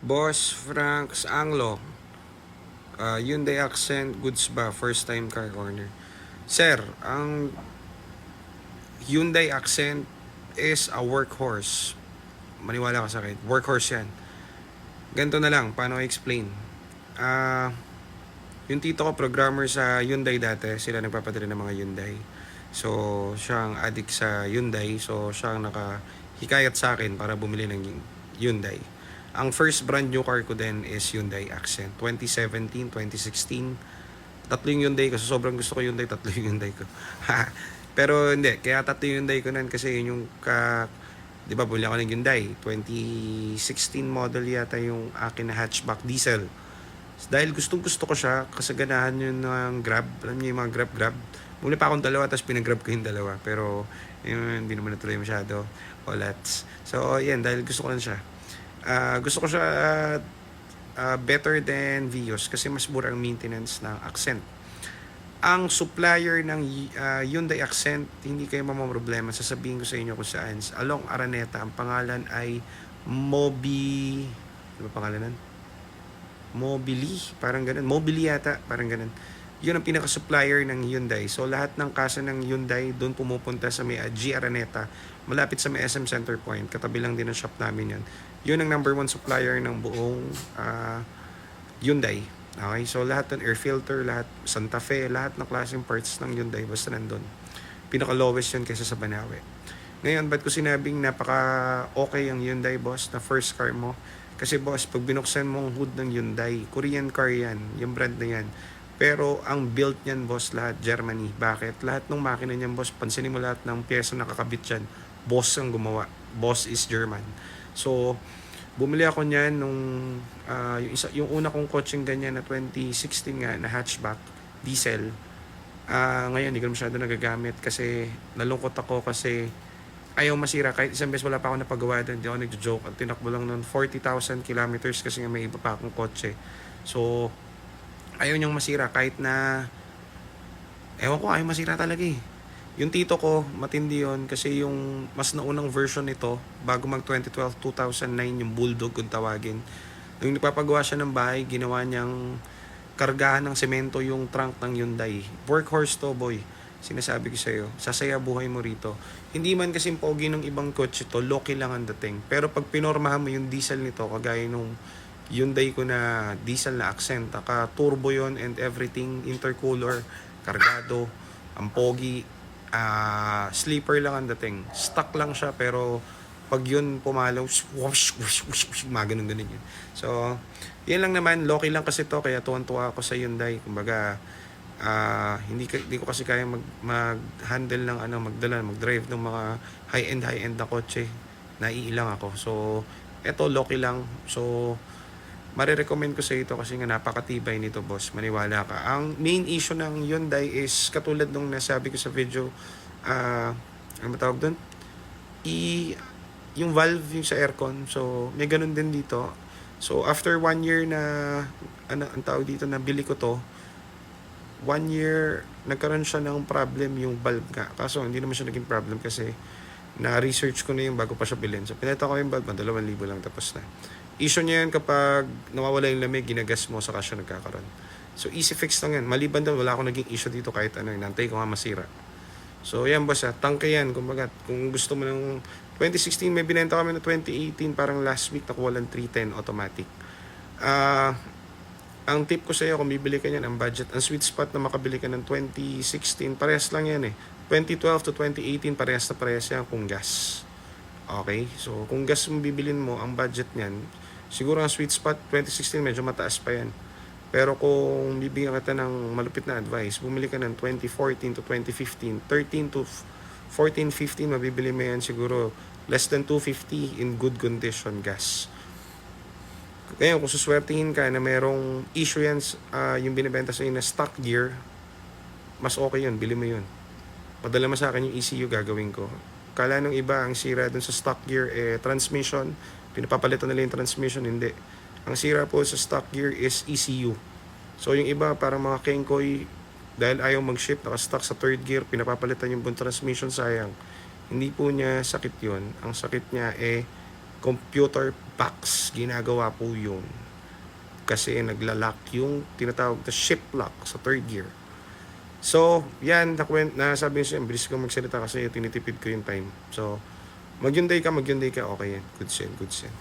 Boss Franks Anglo, Hyundai Accent, goods ba? First time car owner. Sir, ang Hyundai Accent is a workhorse. Maniwala ka sa akin. Workhorse yan. Ganito na lang, paano i-explain? Ah, yung tito ko, programmer sa Hyundai dati. Sila nagpapadala ng mga Hyundai. So, siya ang addict sa Hyundai. So, siya ang nakahikayat sa akin para bumili ng Hyundai. Ang first brand new car ko din is Hyundai Accent. 2017, 2016. Tatlo yung Hyundai ko. So, sobrang gusto ko Hyundai. Tatlo yung Hyundai ko. Pero hindi. Kaya tatlo yung Hyundai ko nun kasi yun yung di ba, bumili ako ng Hyundai. 2016 model yata yung akin na hatchback diesel. Dahil gustong gusto ko siya, kasaganahan yun ng Grab. Alam niyo yung mga Grab. Muli pa akong dalawa, tapos pinag-grab ko yung dalawa. Pero, yun, hindi naman natuloy masyado. Olats. So, yan, dahil gusto ko lang siya. Gusto ko siya better than Vios kasi mas mura ang maintenance ng Accent. Ang supplier ng Hyundai Accent, hindi kayo mamamroblema. Sasabihin ko sa inyo kung saan. Along Araneta, ang pangalan ay Ano ba pangalan nun? Mobili, parang ganun. Mobili yata, parang ganun. Yun ang pinaka-supplier ng Hyundai. So, lahat ng kasa ng Hyundai, doon pumupunta sa may G Araneta, malapit sa may SM Center Point. Katabi lang din ang shop namin yun. Yun ang number one supplier ng buong Hyundai. Okay, so lahat ng air filter, lahat, Santa Fe, lahat ng klaseng parts ng Hyundai, basta nandun. Pinaka-lowest yun kaysa sa Banawe. Ngayon, ba't ko sinabing napaka-okay ang Hyundai, boss, na first car mo? Kasi boss, pag binuksan mo ang hood ng Hyundai, Korean car yan, yung brand na yan. Pero ang built niyan, boss, lahat Germany. Bakit? Lahat ng makina niyan, boss, pansinin mo lahat ng pyesa na nakakabit dyan. Boss ang gumawa. Boss is German. So, bumili ako niyan nung yung una kong coaching ganyan na 2016 nga na hatchback, diesel. Ngayon, hindi ko masyado nagagamit kasi nalungkot ako kasi ayaw masira. Kahit isang beses wala pa ako napagawa doon. Hindi ako nagjo-joke. At tinakbo lang noon 40,000 kilometers kasi nga may iba pa akong kotse. So, ayaw niyang masira kahit na ewan ko, ayaw masira talaga eh. Yung tito ko, matindi yun kasi yung mas naunang version nito, bago mag 2012, 2009, yung Bulldog kung tawagin. Nung nagpapagawa siya ng bahay, ginawa niyang kargahan ng semento yung trunk ng Hyundai. Workhorse to, boy. Sinasabi ko sa'yo, sasaya buhay mo rito. Hindi man kasing pogi ng ibang kotse to, loki lang ang dating. Pero pag pinormahan mo yung diesel nito, kagaya nung Hyundai ko na diesel na Accent, turbo yon and everything, intercooler, kargado, ang pogi, sleeper lang ang dating. Stuck lang siya pero pag yun pumalaw, ganun yun. So, yan lang naman, loki lang kasi to kaya tuwan-tuwa ako sa Hyundai. Kumbaga, hindi ko kasi kaya mag-handle ng mag-drive ng mga high-end na kotse. Naiilang ako. So, eto loki lang. So, marirecommend ko sa ito kasi nga napakatibay nito, boss. Maniwala ka. Ang main issue ng Hyundai is katulad nung nasabi ko sa video, ano matawag doon? Yung valve yung sa aircon. So, may ganun din dito. So, after 1 year na, ang tawag dito, na bili ko to, 1 year, nagkaroon siya ng problem yung valve nga. Kaso, hindi naman siya naging problem kasi na-research ko na yung bago pa siya bilhin. So, pineta ko yung valve, 2,000 lang, tapos na. Issue niya yan kapag nawawala yung lamig, ginagas mo, saka siya nagkakaroon. So, easy fix lang yan. Maliban doon, wala akong naging issue dito kahit ano. Nantay ko nga masira. So, yan boss ha. Tangke yan. Kumbaga, kung gusto mo ng 2016, may binenta kami ng 2018, parang last week, nakuha lang 310 automatic. Ang tip ko sa iyo, kung bibili ka niyan, ang budget, ang sweet spot na makabili ka ng 2016, parehas lang yan eh. 2012 to 2018, parehas yan kung gas. Okay? So, kung gas mo bibilin mo, ang budget niyan, siguro ang sweet spot, 2016, medyo mataas pa yan. Pero kung bibigyan kita ng malupit na advice, bumili ka ng 2014 to 2015, 13 to 14, 15, mabibili mo yan siguro less than 250 in good condition gas. Ngayon, kung suswertihin ka na merong issue yan, yung binibenta sa na stock gear, mas okay yun, bili mo yun. Padala mo sa akin yung ECU, gagawin ko. Kala nung iba, ang sira dun sa stock gear, transmission, pinapapalitan nila yung transmission, hindi. Ang sira po sa stock gear is ECU. So yung iba, parang mga Kenkoy, dahil ayaw mag-ship, naka-stock sa third gear, pinapapalitan yung buong transmission, sayang. Hindi po niya sakit yun. Ang sakit niya computer box. Ginagawa po yun. Kasi naglalak yung tinatawag na ship lock sa third year. So, yan, nasabi ko siya, bilis ko magsalita kasi tinitipid ko yung time. So, mag-Hyundai ka, okay yan. Good sen.